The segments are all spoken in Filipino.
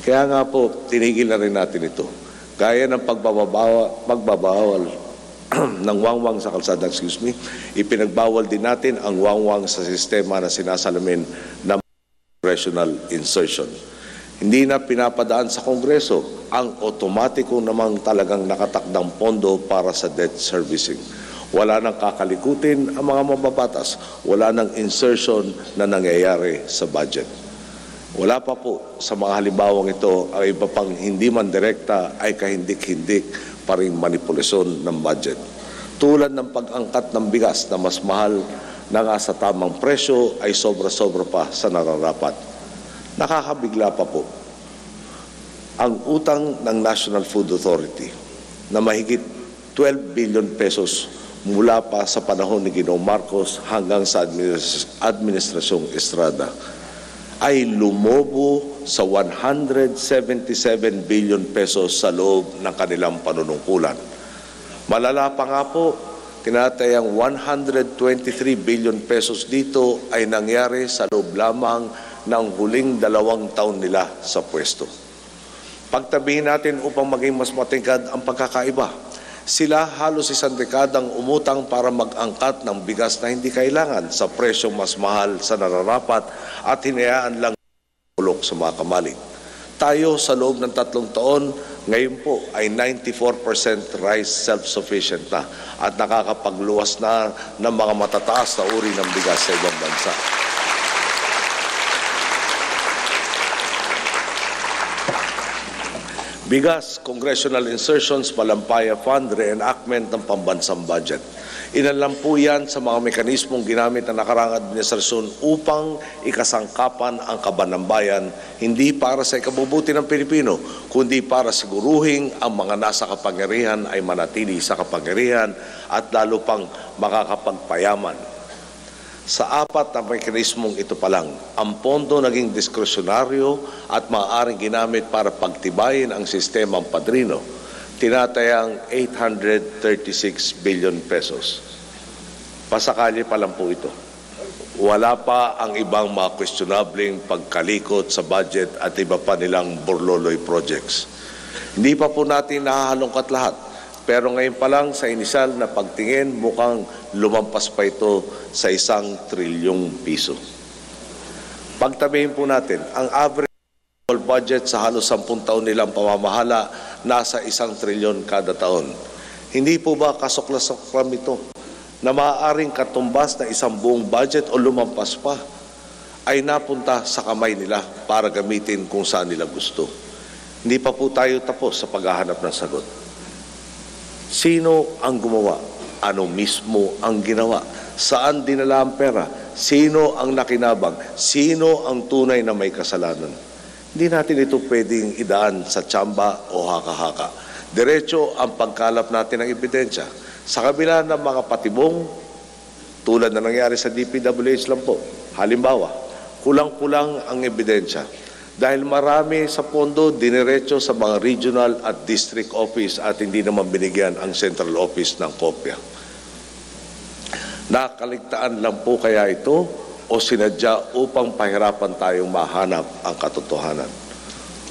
Kaya nga po, tinigil na rin natin ito. Gaya ng pagbabawal ng wangwang sa kalsada, ipinagbawal din natin ang wangwang sa sistema na sinasalamin ng congressional insertion. Hindi na pinapadaan sa Kongreso ang otomatiko namang talagang nakatakdang pondo para sa debt servicing. Wala nang kakalikutin ang mga mababatas, wala nang insertion na nangyayari sa budget. Wala pa po sa mga halimbawang ito ang iba pang hindi man direkta ay kahindik-hindik pa rin manipulasyon ng budget. Tulad ng pag-angkat ng bigas na mas mahal na nga sa tamang presyo ay sobra-sobra pa sa nararapat. Nakakabigla pa po ang utang ng National Food Authority na mahigit 12 billion pesos mula pa sa panahon ni Ginoong Marcos hanggang sa Administrasyong Estrada ay lumobo sa 177 billion pesos sa loob ng kanilang panunungkulan. Malala pa nga po, tinatayang 123 billion pesos dito ay nangyari sa loob lamang ng huling 2 taon nila sa pwesto. Pagtabihin natin upang maging mas matingkad ang pagkakaiba. Sila halos 1 dekadang umutang para mag-angkat ng bigas na hindi kailangan sa presyong mas mahal sa nararapat at hinayaan lang bulok sa mga kamalig. Tayo sa loob ng 3 taon, ngayon po ay 94% rice self-sufficient na at nakakapagluwas na ng mga matataas na uri ng bigas sa ibang bansa. Bigas, congressional insertions, Malampaya Fund, reenactment ng pambansang budget. Inalam po yan sa mga mekanismong ginamit ng nakaraang administrasyon upang ikasangkapan ang kaban ng bayan, hindi para sa ikabubuti ng Pilipino, kundi para siguruhin ang mga nasa kapangyarihan ay manatili sa kapangyarihan at lalo pang makakapagpayaman. Sa 4 na mekanismong ito pa lang, ang pondo naging diskresyonaryo at maaaring ginamit para pagtibayin ang sistemang padrino, tinatayang 836 billion pesos. Pasakali pa lang po ito. Wala pa ang ibang mga questionabling pagkalikot sa budget at iba pa nilang burloloy projects. Hindi pa po natin nahahalongkat lahat. Pero ngayon pa lang sa inisyal na pagtingin, mukhang lumampas pa ito sa 1 trilyong piso. Pagtabihin po natin, ang average budget sa halos 10 taon nilang pamamahala nasa 1 trilyon kada taon. Hindi po ba kasuklas-suklam ito na maaaring katumbas na isang buong budget o lumampas pa ay napunta sa kamay nila para gamitin kung saan nila gusto? Hindi pa po tayo tapos sa paghahanap ng sagot. Sino ang gumawa? Ano mismo ang ginawa? Saan dinala ang pera? Sino ang nakinabang? Sino ang tunay na may kasalanan? Hindi natin ito pwedeng idaan sa tsamba o haka-haka. Diretso ang pagkalap natin ng ebidensya. Sa kabila ng mga patibong, tulad na nangyari sa DPWH lang po. Halimbawa, kulang-kulang ang ebidensya. Dahil marami sa pondo diniretso sa mga regional at district office at hindi naman binigyan ang central office ng kopya. Nakaligtaan lang po kaya ito o sinadya upang pahirapan tayong mahanap ang katotohanan?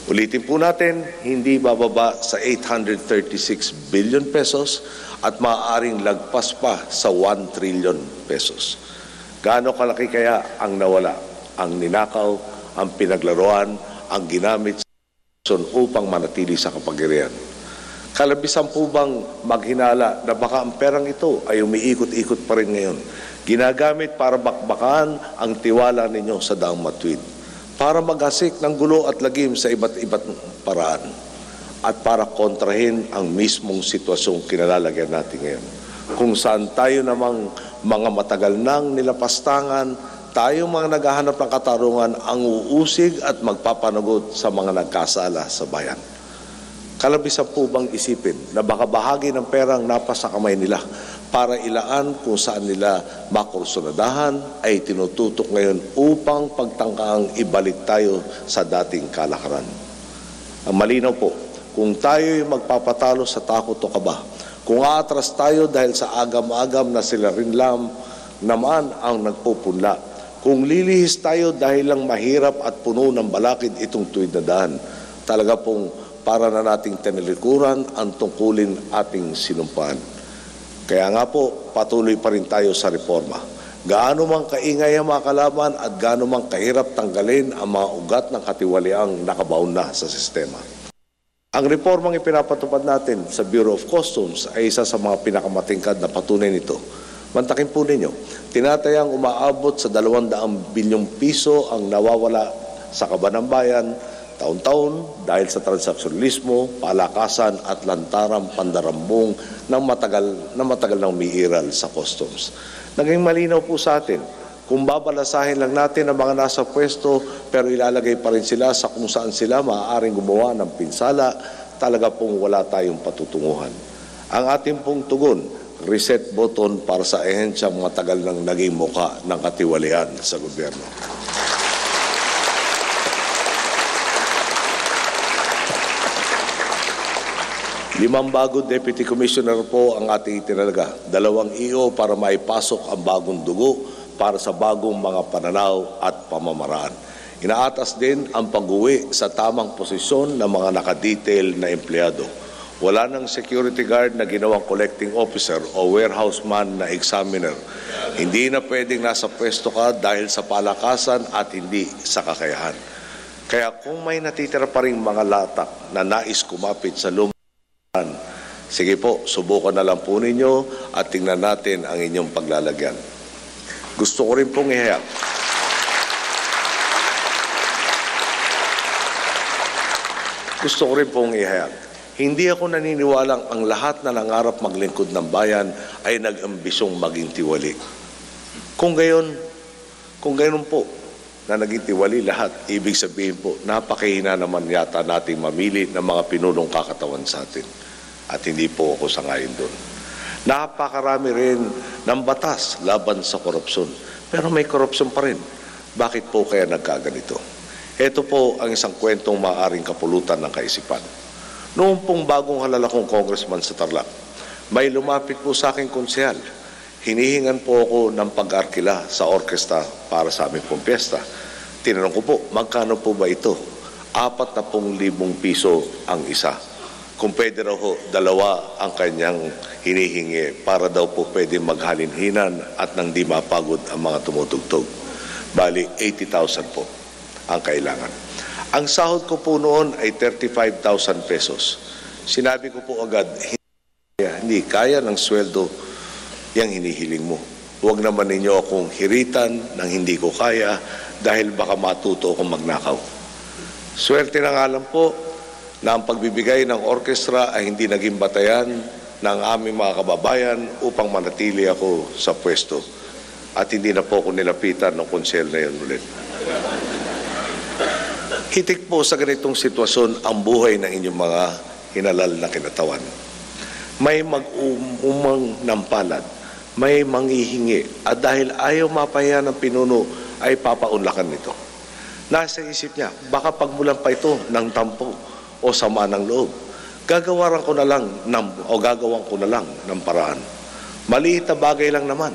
Ulitin po natin, hindi bababa sa 836 billion pesos at maaaring lagpas pa sa 1 trillion pesos. Gaano kalaki kaya ang nawala, ang ninakaw, ang pinaglaruan, ang ginamit upang manatili sa kapangyarihan? Kalabisan po bang maghinala na baka ang perang ito ay umiikot-ikot pa rin ngayon, ginagamit para bakbakan ang tiwala ninyo sa daang matuwid, para maghasik ng gulo at lagim sa iba't iba't paraan, at para kontrahin ang mismong sitwasyong kinalalagyan natin ngayon, kung saan tayo namang mga matagal nang nilapastangan, tayo mga naghahanap ng katarungan ang uusig at magpapanagot sa mga nagkasala sa bayan. Kalabisan po bang isipin na baka bahagi ng perang napasa kamay nila para ilaan kung saan nila makursunadahan ay tinututok ngayon upang pagtangkaang ibalik tayo sa dating kalakaran? Ang malinaw po, kung tayo'y magpapatalo sa takot o kaba, kung aatras tayo dahil sa agam-agam na sila rin lang naman ang nagpupunla, kung lilihis tayo dahil lang mahirap at puno ng balakid itong tuwid na daan, talaga pong para na nating tinalikuran ang tungkulin ating sinumpaan. Kaya nga po, patuloy pa rin tayo sa reforma. Gaano mang kaingay ang mga kalaban at gaano mang kahirap tanggalin ang mga ugat ng katiwaliang nakabaon na sa sistema. Ang reformang ipinapatupad natin sa Bureau of Customs ay isa sa mga pinakamatingkad na patunay nito. Mantakin po ninyo, tinatayang umaabot sa 200 bilyong piso ang nawawala sa kaban ng bayan taon-taon dahil sa transaksyonalismo, palakasan at lantarang pandarambong ng matagal nang umiiral sa customs. Naging malinaw po sa atin, kung babalasahin lang natin ang mga nasa pwesto pero ilalagay pa rin sila sa kung saan sila maaaring gumawa ng pinsala, talaga pong wala tayong patutunguhan. Ang ating pong tugon, reset button para sa ehensyang matagal nang naging muka ng katiwalian sa gobyerno. Limang bago Deputy Commissioner po ang ating itinalaga. 2 EO para maipasok ang bagong dugo para sa bagong mga pananaw at pamamaraan. Inaatas din ang pag-uwi sa tamang posisyon ng mga nakadetail na empleyado. Wala nang security guard na ginawang collecting officer o warehouse man na examiner. Hindi na pwedeng nasa pwesto ka dahil sa palakasan at hindi sa kakayahan. Kaya kung may natitira pa rin mga latak na nais kumapit sa lumang, sige po, subukan na lang po ninyo at tingnan natin ang inyong paglalagyan. Gusto ko rin pong ihayag. Hindi ako naniniwalang ang lahat na nangarap maglingkod ng bayan ay nag-ambisyong maging tiwali. Kung gayon po na naging tiwali lahat, ibig sabihin po, napakahina naman yata nating mamili ng mga pinunong kakatawan sa atin. At hindi po ako sangayon doon. Napakarami rin ng batas laban sa korupsyon. Pero may korupsyon pa rin. Bakit po kaya nagkaganito? Ito po ang isang kwentong maaaring kapulutan ng kaisipan. Noong pong bagong halala kong congressman sa Tarlac, may lumapit po sa aking konsehal. Hinihingan po ako ng pag-arkila sa orkestra para sa aming pong piyesta. Tinanong ko po, magkano po ba ito? 40,000 piso ang isa. Kung pwede raw ho, 2 ang kanyang hinihingi para daw po pwede maghalinhinan at nang di mapagod ang mga tumutugtog. Bali, 80,000 po ang kailangan. Ang sahod ko po noon ay 35,000 pesos. Sinabi ko po agad, hindi kaya ng sweldo yung hinihiling mo. Huwag naman ninyo akong hiritan ng hindi ko kaya dahil baka matuto akong magnakaw. Swerte na nga lang po na ang pagbibigay ng orkestra ay hindi naging batayan ng aming mga kababayan upang manatili ako sa pwesto. At hindi na po ako nilapitan ng konsel na yun ulit. Hitik po sa ganitong sitwasyon ang buhay ng inyong mga hinalal na kinatawan. May mag-umang ng palad, may manghihingi, at dahil ayaw mapahiya ng pinuno ay papaunlakan nito. Nasa isip niya, baka pagmulan pa ito ng tampo o sama ng loob. Gagawan ko na lang ng paraan. Maliit na bagay lang naman.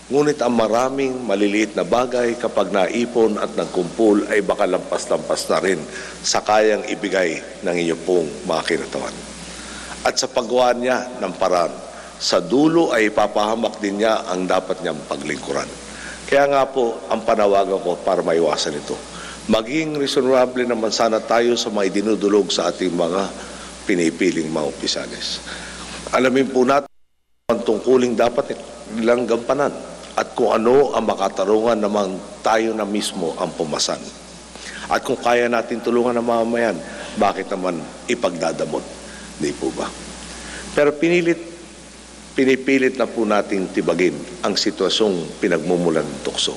Ngunit ang maraming maliliit na bagay kapag naipon at nagkumpul ay baka lampas-lampas na rin sa kayang ibigay ng inyong pong mga kinatawan. At sa paggawa niya ng paraan, sa dulo ay ipapahamak din niya ang dapat niyang paglingkuran. Kaya nga po, ang panawagan ko para maiwasan ito. Maging reasonable naman sana tayo sa mga idinudulog sa ating mga pinipiling mga opisyales. Alamin po natin ang tungkuling dapat nilang gampanan at kung ano ang makatarungan naman tayo na mismo ang pumasan. At kung kaya natin tulungan ang mamamayan, bakit naman ipagdadamot? Hindi po ba? Pero pinipilit na po nating tibagin ang sitwasyong pinagmumulan ng tukso.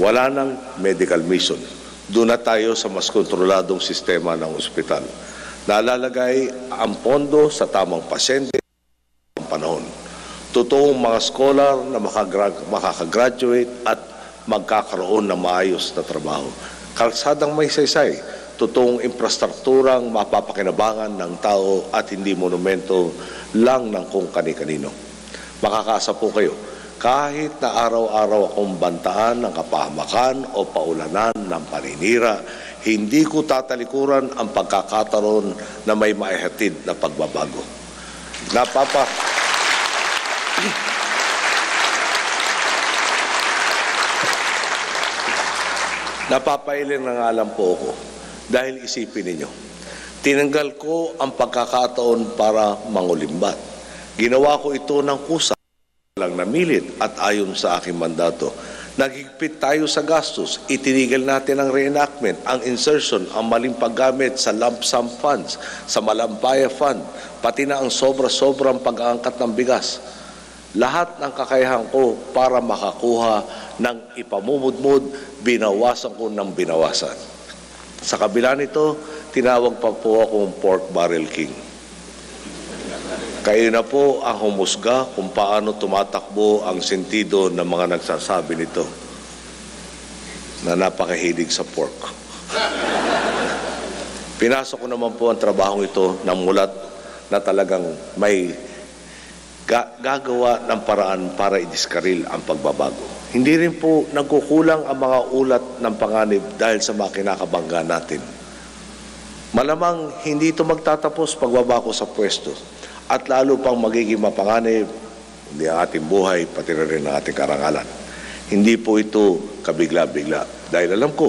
Wala nang medical mission. Doon na tayo sa mas kontroladong sistema ng ospital. Nalalagay ang pondo sa tamang pasyente ang panahon. Totoong mga scholar na makakagraduate at magkakaroon ng maayos na trabaho. Kalsadang may saysay, totoong infrastrukturang mapapakinabangan ng tao at hindi monumento lang ng kung kani-kanino. Makakaasa po kayo, kahit na araw-araw akong bantaan ng kapahamakan o paulanan ng paninira, hindi ko tatalikuran ang pagkakataon na may maihatid na pagbabago. Napapailing na nga lang po ako dahil isipin ninyo, tinanggal ko ang pagkakataon para mangulimbat. Ginawa ko ito ng kusa lang namilit at ayon sa aking mandato. Naghigpit tayo sa gastos, itinigil natin ang reenactment, ang insertion, ang maling paggamit sa lump sum funds, sa Malampaya Fund, pati na ang sobra-sobrang pag-aangkat ng bigas. Lahat ng kakayahan ko para makakuha ng ipamumudmud, binawasan ko ng binawasan. Sa kabila nito, tinawag pa po akong pork barrel king. Kayo na po ang humusga kung paano tumatakbo ang sentido ng mga nagsasabi nito na napakahilig sa pork. Pinasok ko naman po ang trabahong ito ng mulat na talagang may gagawa ng paraan para idiskaril ang pagbabago. Hindi rin po nagkukulang ang mga ulat ng panganib dahil sa mga kinakabangga natin. Malamang hindi ito magtatapos pagbaba ko sa pwesto at lalo pang magiging mapanganib hindi ang ating buhay, pati na rin ang ating karangalan. Hindi po ito kabigla-bigla dahil alam ko,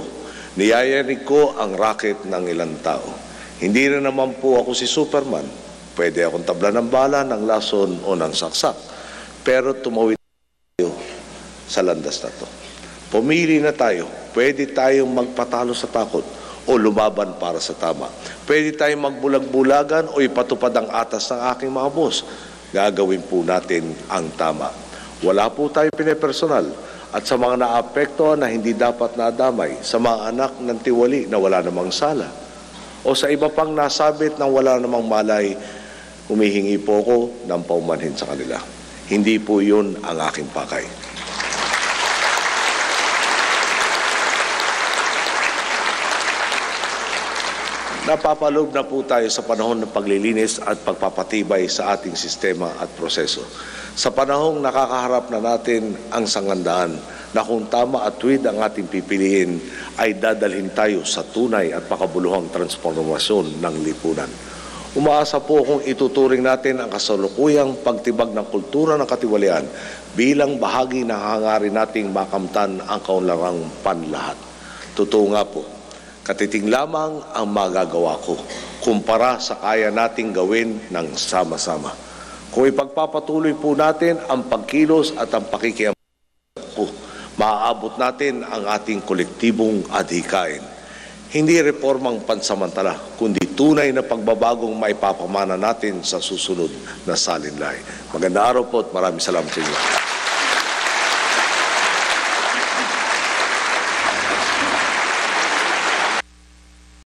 niyayanig ko ang racket ng ilang tao. Hindi rin naman po ako si Superman. Pwede akong tabla ng bala, ng lason o ng saksak. Pero tumawid tayo sa landas na to. Pumili na tayo. Pwede tayong magpatalo sa takot o lumaban para sa tama. Pwede tayong magbulag-bulagan o ipatupad ang atas ng aking mga boss. Gagawin po natin ang tama. Wala po tayo pinepersonal. At sa mga naapektuhan na hindi dapat nadamay, sa mga anak ng tiwali na wala namang sala, o sa iba pang nasabit ng wala namang malay, humihingi po ako ng paumanhin sa kanila. Hindi po yun ang aking pakay. Napapaloob na po tayo sa panahon ng paglilinis at pagpapatibay sa ating sistema at proseso. Sa panahong nakakaharap na natin ang sangandaan na kung tama at tuwid ang ating pipiliin ay dadalhin tayo sa tunay at makabuluhang transformasyon ng lipunan. Umaasa po kung ituturing natin ang kasalukuyang pagtibag ng kultura ng katiwalian bilang bahagi ng hangarin nating makamtan ang kaunlarang panlahat. Totoo nga po, katiting lamang ang magagawa ko kumpara sa kaya nating gawin ng sama-sama. Kung ipagpapatuloy po natin ang pagkilos at ang pakikiam ko, maaabot natin ang ating kolektibong adhikain. Hindi reformang pansamantala, kundi tunay na pagbabagong maipapamana natin sa susunod na salinlay. Magandang araw po at maraming salamat sa inyo.